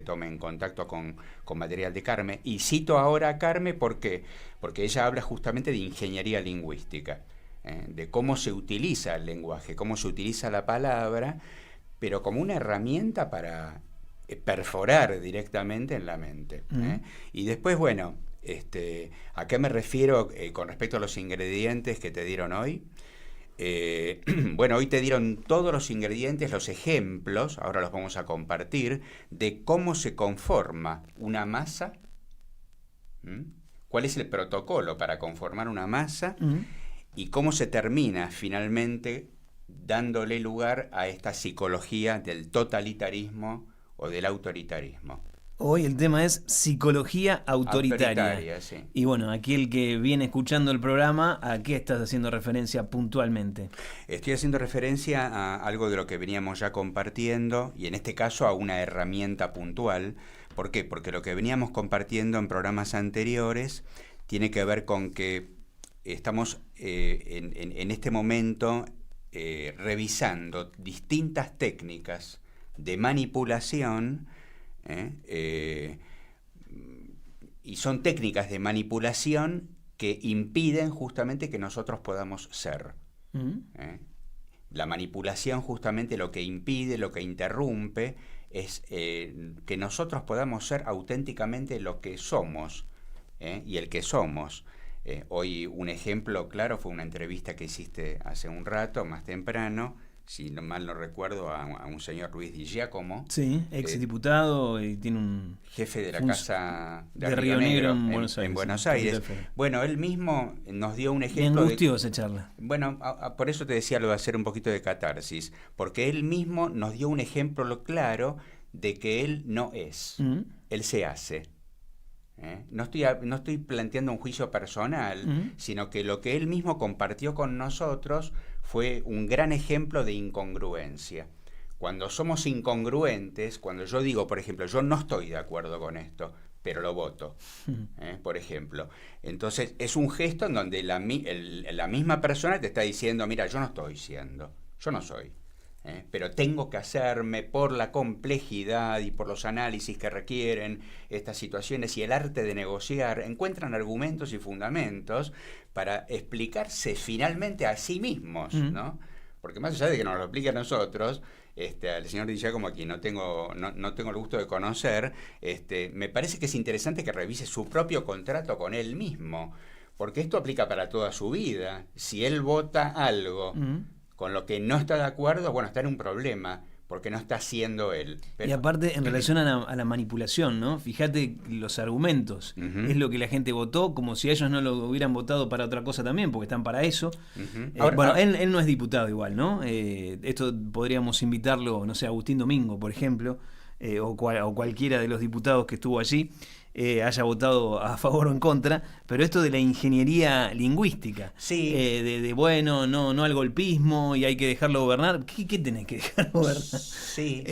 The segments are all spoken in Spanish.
tome en contacto con material de Carme. Y cito ahora a Carme porque ella habla justamente de ingeniería lingüística, de cómo se utiliza el lenguaje, cómo se utiliza la palabra, pero como una herramienta para perforar directamente en la mente. Y después, bueno, ¿a qué me refiero con respecto a los ingredientes que te dieron hoy? Bueno, hoy te dieron todos los ingredientes, los ejemplos, ahora los vamos a compartir, de cómo se conforma una masa. ¿Cuál es el protocolo para conformar una masa? Y cómo se termina finalmente dándole lugar a esta psicología del totalitarismo o del autoritarismo. Hoy el tema es psicología autoritaria. Sí. Y bueno, aquí el que viene escuchando el programa, ¿a qué estás haciendo referencia puntualmente? Estoy haciendo referencia a algo de lo que veníamos ya compartiendo, y en este caso a una herramienta puntual. ¿Por qué? Porque lo que veníamos compartiendo en programas anteriores tiene que ver con que estamos en este momento revisando distintas técnicas de manipulación. Y son técnicas de manipulación que impiden justamente que nosotros podamos ser. La manipulación justamente lo que impide, lo que interrumpe, es que nosotros podamos ser auténticamente lo que somos, y el que somos. Hoy un ejemplo claro fue una entrevista que hiciste hace un rato, más temprano, si mal no recuerdo, a un señor Luis Di Giacomo. Sí, exdiputado y tiene un... jefe de la Casa de Río Negro en Buenos Aires. Bueno, él mismo nos dio un ejemplo. Me angustió esa charla. Bueno, por eso te decía lo de hacer un poquito de catarsis, porque él mismo nos dio un ejemplo claro de que él no es, él se hace. No estoy planteando un juicio personal, sino que lo que él mismo compartió con nosotros fue un gran ejemplo de incongruencia. Cuando somos incongruentes, cuando yo digo, por ejemplo, yo no estoy de acuerdo con esto, pero lo voto, por ejemplo. Entonces es un gesto en donde la misma persona te está diciendo, mira, yo no estoy siendo, yo no soy. Pero tengo que hacerme por la complejidad y por los análisis que requieren estas situaciones y el arte de negociar, encuentran argumentos y fundamentos para explicarse finalmente a sí mismos, ¿no? Porque más allá de que nos lo explique a nosotros, al señor Di Giacomo, a quien no tengo el gusto de conocer, me parece que es interesante que revise su propio contrato con él mismo, porque esto aplica para toda su vida. Si él vota algo con lo que no está de acuerdo, bueno, está en un problema, porque no está siendo él. Pero... Y aparte, en relación a la manipulación, ¿no? Fíjate los argumentos. Es lo que la gente votó, como si ellos no lo hubieran votado para otra cosa también, porque están para eso. Ahora, él no es diputado igual, ¿no? Esto podríamos invitarlo, no sé, a Agustín Domingo, por ejemplo, o cualquiera de los diputados que estuvo allí, haya votado a favor o en contra, pero esto de la ingeniería lingüística, sí. Bueno, no al golpismo y hay que dejarlo gobernar. ¿Qué tenés que dejar gobernar? Sí,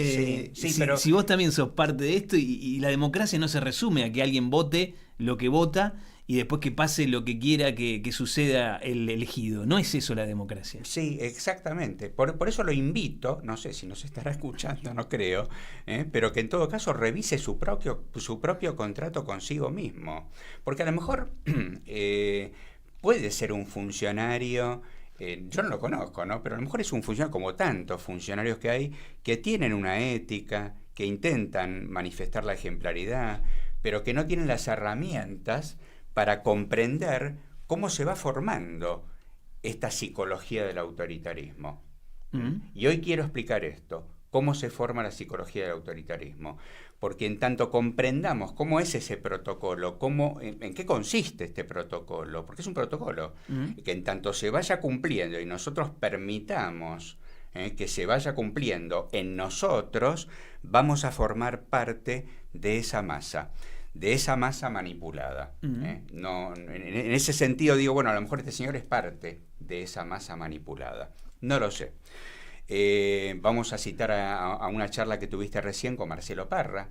pero si vos también sos parte de esto y la democracia no se resume a que alguien vote lo que vota y después que pase lo que quiera que suceda el elegido. No es eso la democracia. Sí, exactamente. Por eso lo invito, no sé si nos estará escuchando, no creo, pero que en todo caso revise su propio contrato consigo mismo. Porque a lo mejor puede ser un funcionario, yo no lo conozco, ¿no? Pero a lo mejor es un funcionario como tantos funcionarios que hay que tienen una ética, que intentan manifestar la ejemplaridad, pero que no tienen las herramientas para comprender cómo se va formando esta psicología del autoritarismo. Y hoy quiero explicar esto, cómo se forma la psicología del autoritarismo, porque en tanto comprendamos cómo es ese protocolo, en qué consiste este protocolo, porque es un protocolo, que en tanto se vaya cumpliendo y nosotros permitamos que se vaya cumpliendo en nosotros, vamos a formar parte de esa masa manipulada. No, en ese sentido digo, bueno, a lo mejor este señor es parte de esa masa manipulada. No lo sé. Vamos a citar a una charla que tuviste recién con Marcelo Parra.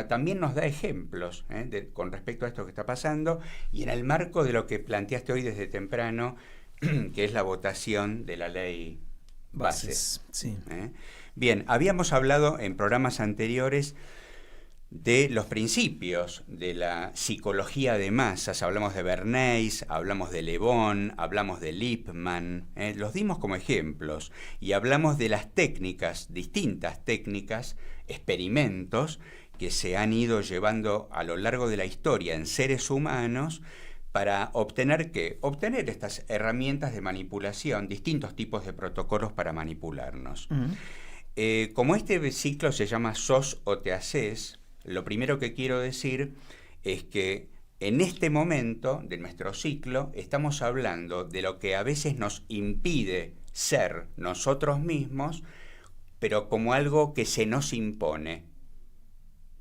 También nos da ejemplos con respecto a esto que está pasando y en el marco de lo que planteaste hoy desde temprano, que es la votación de la ley Bases. Sí. Bien, habíamos hablado en programas anteriores de los principios de la psicología de masas. Hablamos de Bernays, hablamos de Le Bon, hablamos de Lippmann, los dimos como ejemplos, y hablamos de las técnicas, distintas técnicas, experimentos que se han ido llevando a lo largo de la historia en seres humanos para obtener ¿qué? Obtener estas herramientas de manipulación, distintos tipos de protocolos para manipularnos. Como este ciclo se llama Sos o te haces, lo primero que quiero decir es que en este momento de nuestro ciclo estamos hablando de lo que a veces nos impide ser nosotros mismos, pero como algo que se nos impone,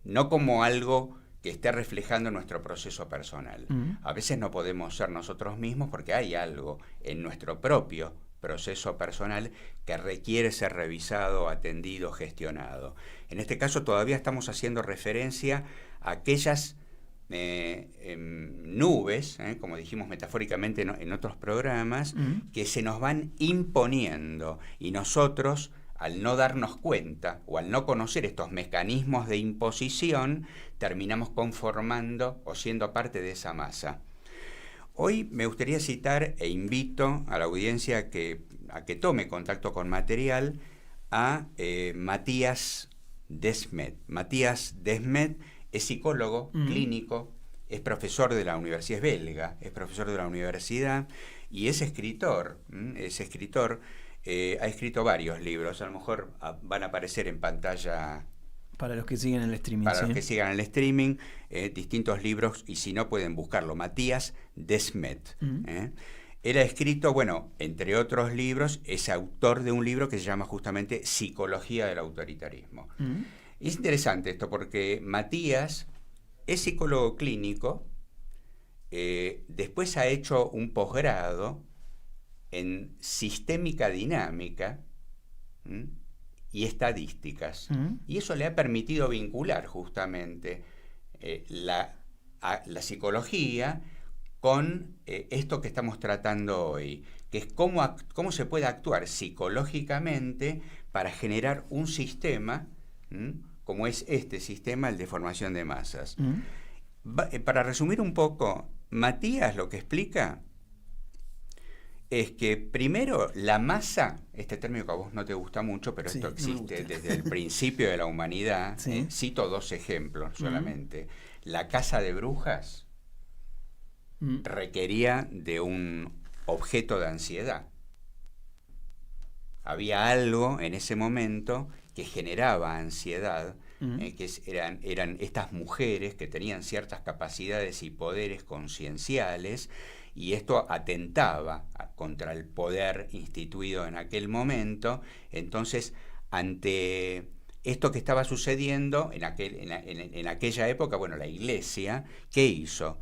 no como algo que esté reflejando nuestro proceso personal. A veces no podemos ser nosotros mismos porque hay algo en nuestro propio proceso personal que requiere ser revisado, atendido, gestionado. En este caso todavía estamos haciendo referencia a aquellas nubes, como dijimos metafóricamente en otros programas, que se nos van imponiendo, y nosotros, al no darnos cuenta o al no conocer estos mecanismos de imposición, terminamos conformando o siendo parte de esa masa. Hoy me gustaría citar e invito a la audiencia a que tome contacto con material a Matías Desmet. Matías Desmet es psicólogo clínico, es profesor de la universidad, es belga, es profesor de la universidad y es escritor. Ha escrito varios libros, a lo mejor van a aparecer en pantalla. Para los que siguen el streaming. Para los que sigan el streaming, distintos libros, y si no pueden buscarlo, Matías Desmet. Él ha escrito, bueno, entre otros libros, es autor de un libro que se llama justamente Psicología del Autoritarismo. Y es interesante esto porque Matías es psicólogo clínico, después ha hecho un posgrado en sistémica dinámica, y estadísticas. Y eso le ha permitido vincular justamente la psicología con esto que estamos tratando hoy, que es cómo se puede actuar psicológicamente para generar un sistema, como es este sistema, el de formación de masas. Para resumir un poco, Matías lo que explica es que primero la masa, este término que a vos no te gusta mucho, pero esto existe desde el principio de la humanidad. Cito dos ejemplos solamente. La caza de brujas requería de un objeto de ansiedad. Había algo en ese momento que generaba ansiedad, que eran estas mujeres que tenían ciertas capacidades y poderes concienciales, y esto atentaba contra el poder instituido en aquel momento. Entonces, ante esto que estaba sucediendo en aquella época, bueno, la Iglesia, ¿qué hizo?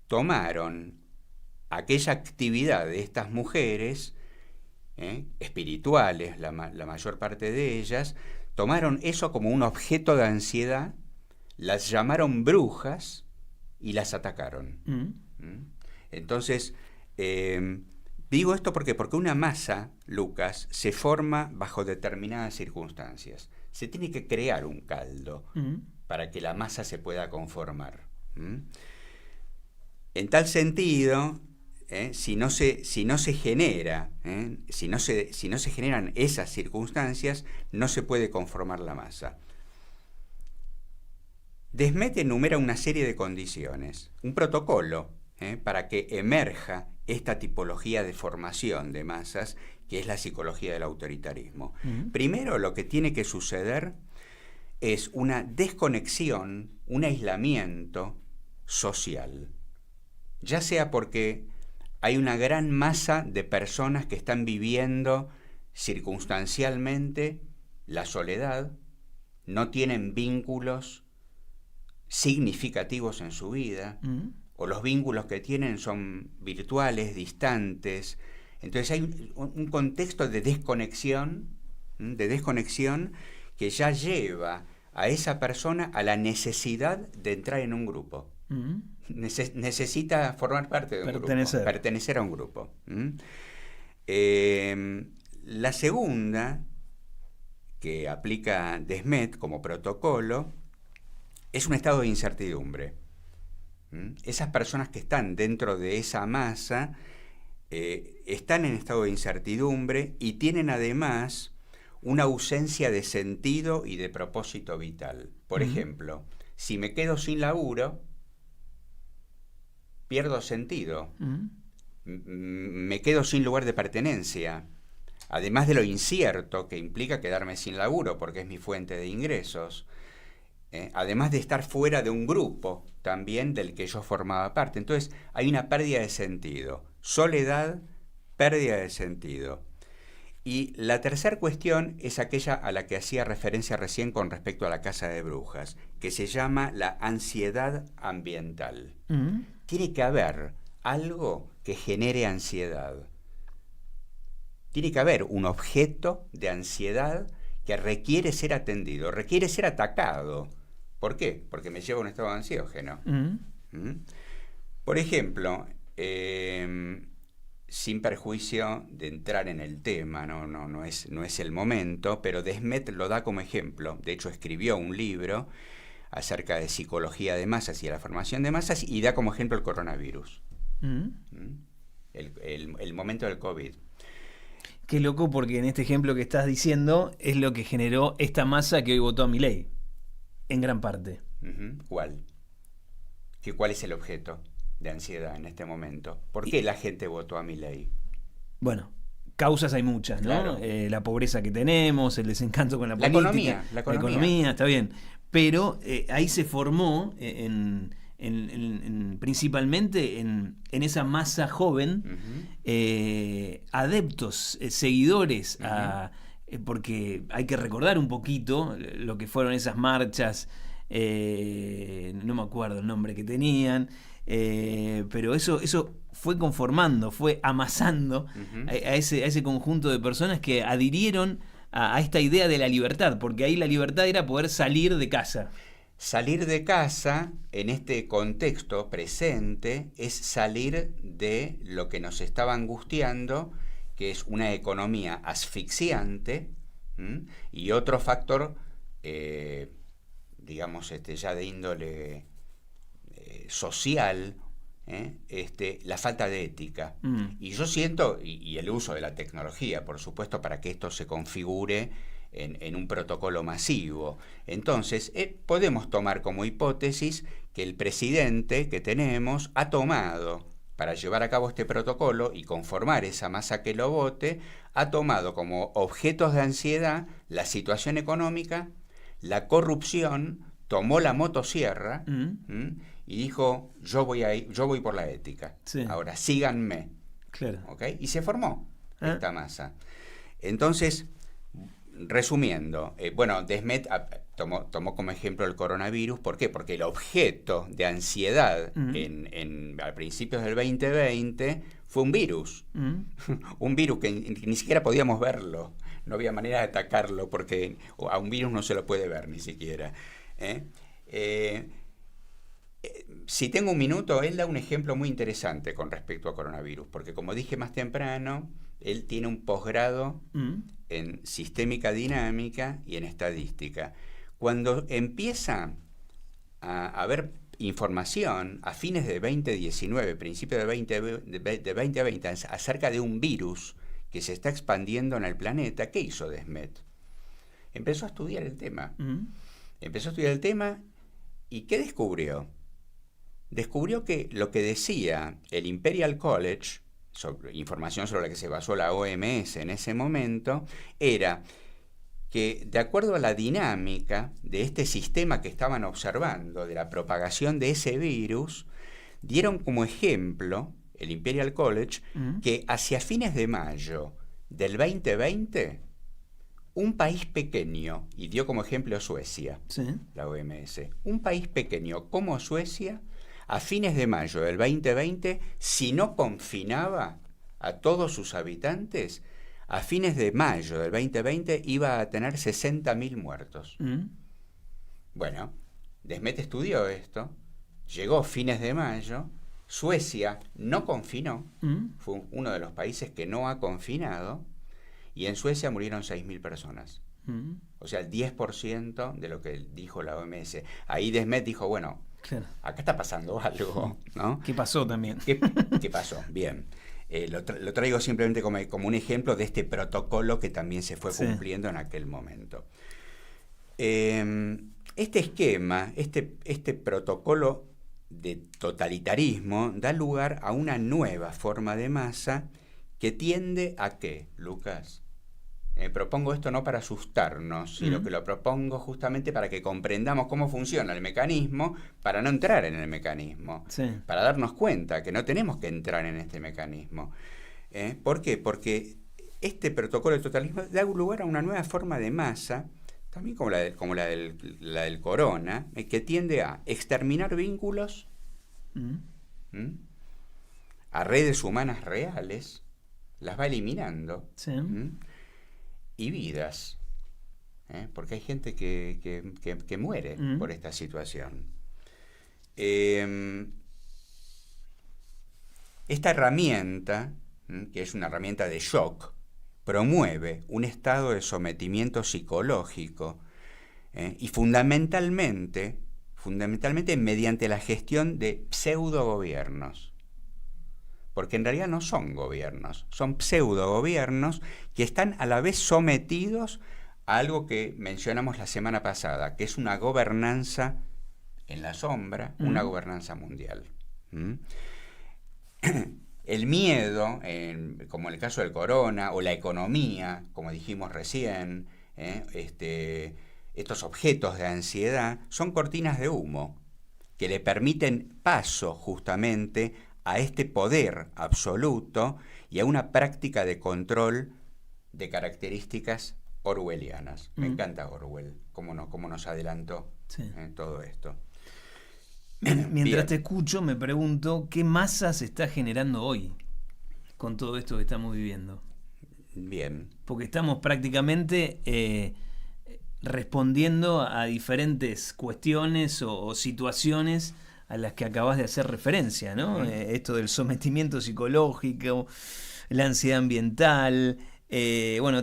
Tomaron aquella actividad de estas mujeres, espirituales, la mayor parte de ellas, tomaron eso como un objeto de ansiedad, las llamaron brujas y las atacaron. Entonces, digo esto porque una masa, Lucas, se forma bajo determinadas circunstancias. Se tiene que crear un caldo para que la masa se pueda conformar. En tal sentido, si no se generan esas circunstancias, no se puede conformar la masa. Desmet enumera una serie de condiciones, un protocolo, para que emerja esta tipología de formación de masas, que es la psicología del autoritarismo. Primero, lo que tiene que suceder es una desconexión, un aislamiento social, ya sea porque hay una gran masa de personas que están viviendo circunstancialmente la soledad, no tienen vínculos significativos en su vida, o los vínculos que tienen son virtuales, distantes. Entonces hay un contexto de desconexión que ya lleva a esa persona a la necesidad de entrar en un grupo. Necesita formar parte de un grupo, pertenecer a un grupo. La segunda, que aplica Desmet como protocolo, es un estado de incertidumbre. Esas personas que están dentro de esa masa están en estado de incertidumbre y tienen además una ausencia de sentido y de propósito vital. Por ejemplo, si me quedo sin laburo, pierdo sentido. Me quedo sin lugar de pertenencia. Además de lo incierto que implica quedarme sin laburo, porque es mi fuente de ingresos. Además de estar fuera de un grupo también del que yo formaba parte. Entonces hay una pérdida de sentido. Soledad, pérdida de sentido. Y la tercera cuestión es aquella a la que hacía referencia recién con respecto a la casa de brujas, que se llama la ansiedad ambiental. Tiene que haber algo que genere ansiedad. Tiene que haber un objeto de ansiedad que requiere ser atendido, requiere ser atacado. ¿Por qué? Porque me lleva a un estado ansiógeno. Por ejemplo, sin perjuicio de entrar en el tema, no es el momento, pero Desmet lo da como ejemplo. De hecho, escribió un libro acerca de psicología de masas y de la formación de masas y da como ejemplo el coronavirus. El momento del COVID. Qué loco, porque en este ejemplo que estás diciendo es lo que generó esta masa que hoy votó a Milei, en gran parte. ¿Cuál? ¿Cuál es el objeto de ansiedad en este momento? ¿Por qué la gente votó a Milei? Bueno, causas hay muchas, ¿no? Claro. La pobreza que tenemos, el desencanto con la política. La economía, está bien. Pero ahí se formó principalmente en esa masa joven, adeptos, seguidores, porque hay que recordar un poquito lo que fueron esas marchas, no me acuerdo el nombre que tenían, pero eso fue conformando, fue amasando a ese conjunto de personas que adhirieron a esta idea de la libertad, porque ahí la libertad era poder salir de casa. Salir de casa, en este contexto presente, es salir de lo que nos estaba angustiando, que es una economía asfixiante, y otro factor, digamos, ya de índole social, la falta de ética. Y yo siento, y el uso de la tecnología, por supuesto, para que esto se configure en un protocolo masivo. Entonces, podemos tomar como hipótesis que el presidente que tenemos ha tomado, para llevar a cabo este protocolo y conformar esa masa que lo vote, ha tomado como objetos de ansiedad la situación económica, la corrupción, tomó la motosierra y dijo, yo voy por la ética. Sí. Ahora, síganme. Claro. ¿Okay? Y se formó esta masa. Entonces, resumiendo, Desmet tomó como ejemplo el coronavirus. ¿Por qué? Porque el objeto de ansiedad a principios del 2020 fue un virus. Un virus que ni siquiera podíamos verlo. No había manera de atacarlo porque a un virus no se lo puede ver ni siquiera. Si tengo un minuto, él da un ejemplo muy interesante con respecto a coronavirus, porque como dije más temprano, él tiene un posgrado en sistémica dinámica y en estadística. Cuando empieza a haber información a fines de 2019, principios de 2020, acerca de un virus que se está expandiendo en el planeta, ¿qué hizo Desmet? Empezó a estudiar el tema. ¿Y qué descubrió? Descubrió que lo que decía el Imperial College, información sobre la que se basó la OMS en ese momento, era que de acuerdo a la dinámica de este sistema que estaban observando, de la propagación de ese virus, dieron como ejemplo, el Imperial College, que hacia fines de mayo del 2020, un país pequeño, y dio como ejemplo Suecia, la OMS, un país pequeño como Suecia, a fines de mayo del 2020, si no confinaba a todos sus habitantes, a fines de mayo del 2020 iba a tener 60.000 muertos. Bueno, Desmet estudió esto, llegó fines de mayo, Suecia no confinó, fue uno de los países que no ha confinado, y en Suecia murieron 6.000 personas. O sea, el 10% de lo que dijo la OMS. Ahí Desmet dijo, bueno, claro, acá está pasando algo, ¿no? ¿Qué pasó también? ¿Qué pasó? Bien. Lo traigo simplemente como un ejemplo de este protocolo que también se fue cumpliendo en aquel momento. Este esquema, este protocolo de totalitarismo da lugar a una nueva forma de masa que tiende a ¿qué, Lucas? Propongo esto no para asustarnos, sino que lo propongo justamente para que comprendamos cómo funciona el mecanismo, para no entrar en el mecanismo, para darnos cuenta que no tenemos que entrar en este mecanismo. ¿Por qué? Porque este protocolo de totalismo da lugar a una nueva forma de masa, también como la del corona, que tiende a exterminar vínculos, a redes humanas reales, las va eliminando. Y vidas, porque hay gente que muere por esta situación. Esta herramienta, que es una herramienta de shock, promueve un estado de sometimiento psicológico y fundamentalmente mediante la gestión de pseudogobiernos. Porque en realidad no son gobiernos, son pseudogobiernos que están a la vez sometidos a algo que mencionamos la semana pasada, que es una gobernanza en la sombra, una gobernanza mundial. El miedo, como en el caso del corona, o la economía, como dijimos recién, estos objetos de ansiedad, son cortinas de humo que le permiten paso justamente a este poder absoluto y a una práctica de control de características orwellianas. Me encanta Orwell, cómo nos adelantó todo esto. Mientras te escucho, me pregunto, ¿qué masa se está generando hoy con todo esto que estamos viviendo? Bien. Porque estamos prácticamente respondiendo a diferentes cuestiones o situaciones a las que acabas de hacer referencia, ¿no? Esto del sometimiento psicológico, la ansiedad ambiental,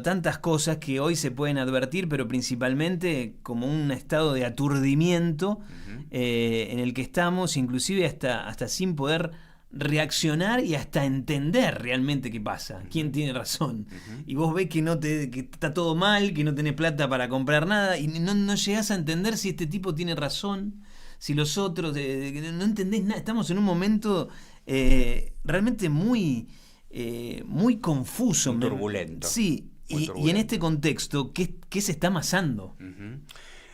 tantas cosas que hoy se pueden advertir, pero principalmente como un estado de aturdimiento en el que estamos, inclusive hasta sin poder reaccionar y hasta entender realmente qué pasa, quién tiene razón. Y vos ves que está todo mal, que no tenés plata para comprar nada, y no llegás a entender si este tipo tiene razón, si los otros, no entendés nada. Estamos en un momento realmente muy confuso. Muy turbulento. Sí, y en este contexto, ¿qué se está amasando?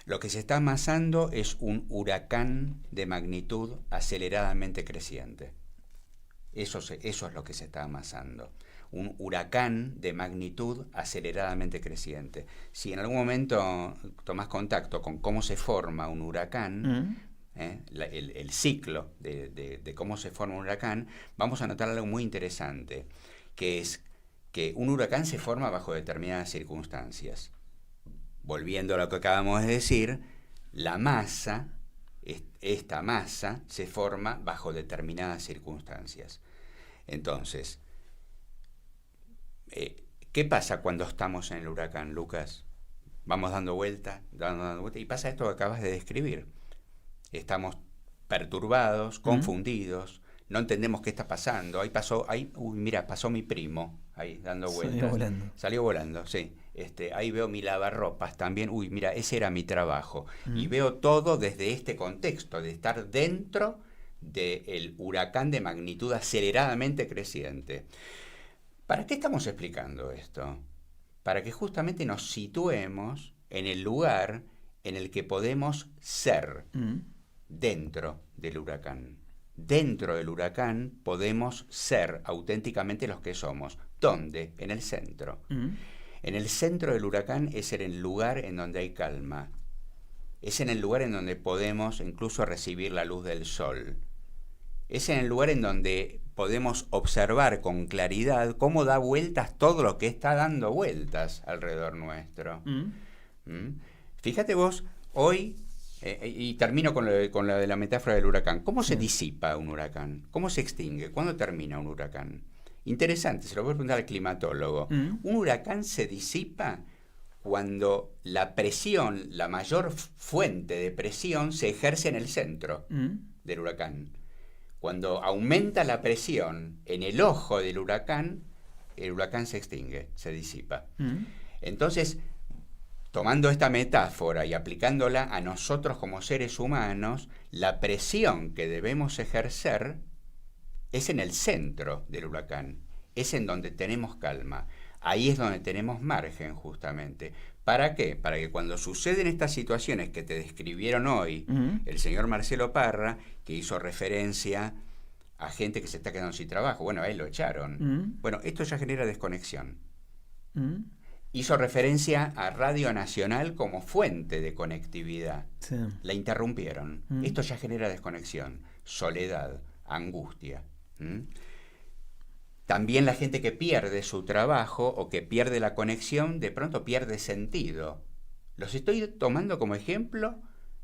Lo que se está amasando es un huracán de magnitud aceleradamente creciente. Eso es lo que se está amasando. Un huracán de magnitud aceleradamente creciente. Si en algún momento tomás contacto con cómo se forma un huracán, el ciclo de cómo se forma un huracán, vamos a notar algo muy interesante, que es que un huracán se forma bajo determinadas circunstancias. Volviendo a lo que acabamos de decir, la masa, esta masa, se forma bajo determinadas circunstancias. Entonces, ¿qué pasa cuando estamos en el huracán, Lucas? Vamos dando vuelta, y pasa esto que acabas de describir. Estamos perturbados, confundidos, no entendemos qué está pasando. Pasó mi primo ahí dando vueltas. Salió volando, sí. Ahí veo mi lavarropas también. Ese era mi trabajo. Y veo todo desde este contexto, de estar dentro del huracán de magnitud aceleradamente creciente. ¿Para qué estamos explicando esto? Para que justamente nos situemos en el lugar en el que podemos ser dentro del huracán. Dentro del huracán podemos ser auténticamente los que somos. ¿Dónde? En el centro. En el centro del huracán es en el lugar en donde hay calma. Es en el lugar en donde podemos incluso recibir la luz del sol. Es en el lugar en donde podemos observar con claridad cómo da vueltas todo lo que está dando vueltas alrededor nuestro. Fíjate vos, hoy, y termino con lo de la metáfora del huracán, ¿cómo se disipa un huracán? ¿Cómo se extingue? ¿Cuándo termina un huracán? Interesante, se lo voy a preguntar al climatólogo. Un huracán se disipa cuando la presión, la mayor fuente de presión se ejerce en el centro del huracán. Cuando aumenta la presión en el ojo del huracán, el huracán se extingue, se disipa. Entonces, tomando esta metáfora y aplicándola a nosotros como seres humanos, la presión que debemos ejercer es en el centro del huracán, es en donde tenemos calma. Ahí es donde tenemos margen, justamente. ¿Para qué? Para que cuando suceden estas situaciones que te describieron hoy, el señor Marcelo Parra, que hizo referencia a gente que se está quedando sin trabajo, bueno, a él lo echaron. Bueno, esto ya genera desconexión. Hizo referencia a Radio Nacional como fuente de conectividad. Sí. La interrumpieron. Esto ya genera desconexión, soledad, angustia. También la gente que pierde su trabajo o que pierde la conexión, de pronto pierde sentido. Los estoy tomando como ejemplo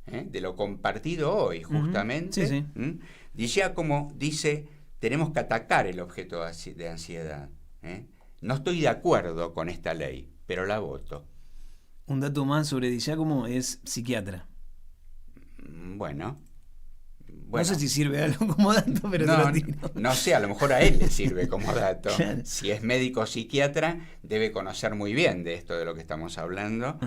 de lo compartido hoy, justamente. Sí, sí. Ya como dice, tenemos que atacar el objeto de ansiedad. No estoy de acuerdo con esta ley, pero la voto. Un dato más sobre Di Giacomo, es psiquiatra. Bueno. No sé si sirve algo como dato, pero no, te lo tiro. No sé, a lo mejor a él le sirve como dato. Claro. Si es médico o psiquiatra, debe conocer muy bien de esto de lo que estamos hablando.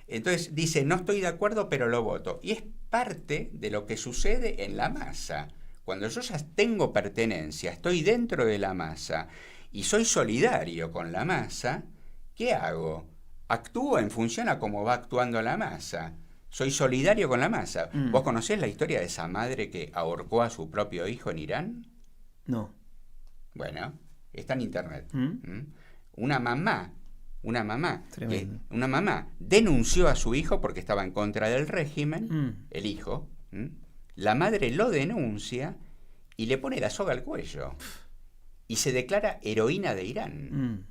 Entonces dice, no estoy de acuerdo, pero lo voto. Y es parte de lo que sucede en la masa. Cuando yo ya tengo pertenencia, estoy dentro de la masa y soy solidario con la masa, ¿qué hago? Actúo en función a cómo va actuando la masa. Soy solidario con la masa. ¿Vos conocés la historia de esa madre que ahorcó a su propio hijo en Irán? No. Bueno, está en internet. Una mamá denunció a su hijo porque estaba en contra del régimen, el hijo. La madre lo denuncia y le pone la soga al cuello. Y se declara heroína de Irán.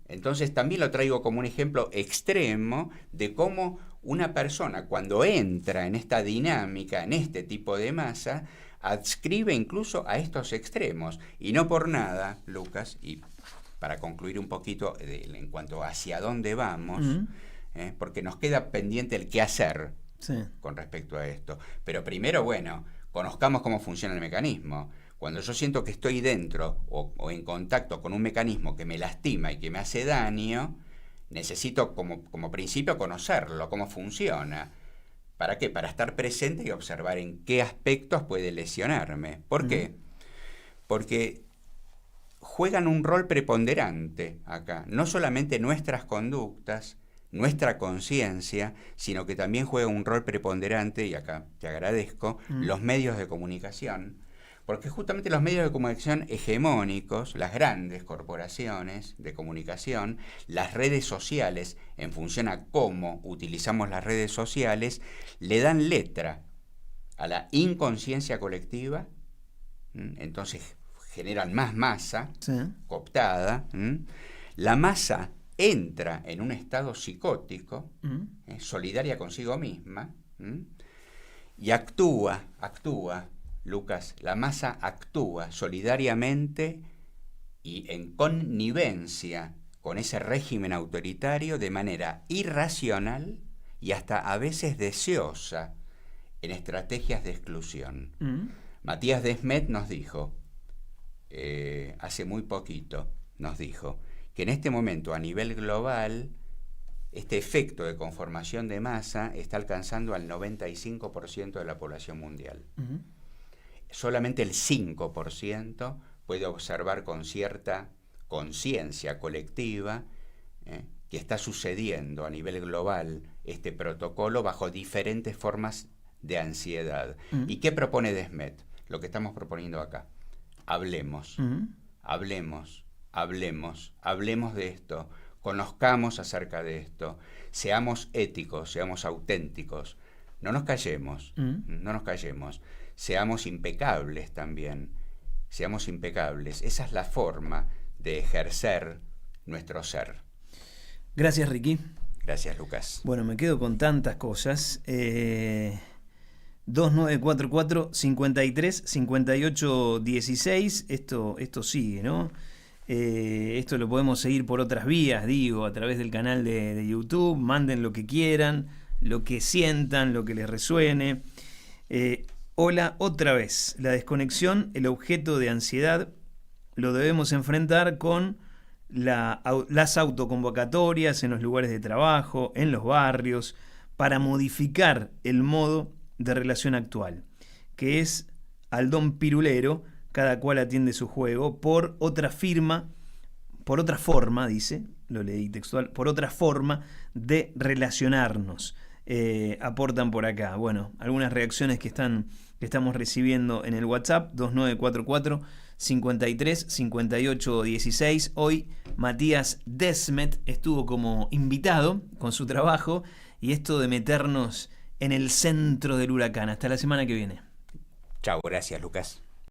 Entonces también lo traigo como un ejemplo extremo de cómo una persona cuando entra en esta dinámica, en este tipo de masa, adscribe incluso a estos extremos. Y no por nada, Lucas, y para concluir un poquito en cuanto a hacia dónde vamos, porque nos queda pendiente el qué hacer con respecto a esto. Pero primero, bueno, conozcamos cómo funciona el mecanismo. Cuando yo siento que estoy dentro o en contacto con un mecanismo que me lastima y que me hace daño, necesito como principio conocerlo, cómo funciona. ¿Para qué? Para estar presente y observar en qué aspectos puede lesionarme. ¿Por qué? Porque juegan un rol preponderante acá. No solamente nuestras conductas, nuestra conciencia, sino que también juega un rol preponderante, y acá te agradezco, los medios de comunicación. Porque justamente los medios de comunicación hegemónicos, las grandes corporaciones de comunicación, las redes sociales, en función a cómo utilizamos las redes sociales, le dan letra a la inconsciencia colectiva, entonces generan más masa cooptada. La masa entra en un estado psicótico, solidaria consigo misma, y actúa, Lucas, la masa actúa solidariamente y en connivencia con ese régimen autoritario de manera irracional y hasta a veces deseosa en estrategias de exclusión. Matías Desmet nos dijo, hace muy poquito, nos dijo que en este momento a nivel global este efecto de conformación de masa está alcanzando al 95% de la población mundial. Solamente el 5% puede observar con cierta conciencia colectiva que está sucediendo a nivel global este protocolo bajo diferentes formas de ansiedad. ¿Y qué propone Desmet? Lo que estamos proponiendo acá. Hablemos de esto, conozcamos acerca de esto, seamos éticos, seamos auténticos, no nos callemos, seamos impecables también, seamos impecables. Esa es la forma de ejercer nuestro ser. Gracias, Ricky. Gracias, Lucas. Bueno, me quedo con tantas cosas. 2944 53 58 16. Esto sigue, ¿no? Esto lo podemos seguir por otras vías, digo, a través del canal de YouTube. Manden lo que quieran, lo que sientan, lo que les resuene. Hola, otra vez. La desconexión, el objeto de ansiedad, lo debemos enfrentar con las autoconvocatorias en los lugares de trabajo, en los barrios, para modificar el modo de relación actual, que es al don pirulero, cada cual atiende su juego, por otra forma, dice, lo leí textual, por otra forma de relacionarnos. Aportan por acá, bueno, algunas reacciones que estamos recibiendo en el WhatsApp, 2944 53 58 16. Hoy Matías Desmet estuvo como invitado con su trabajo y esto de meternos en el centro del huracán. Hasta la semana que viene. Chao, gracias Lucas.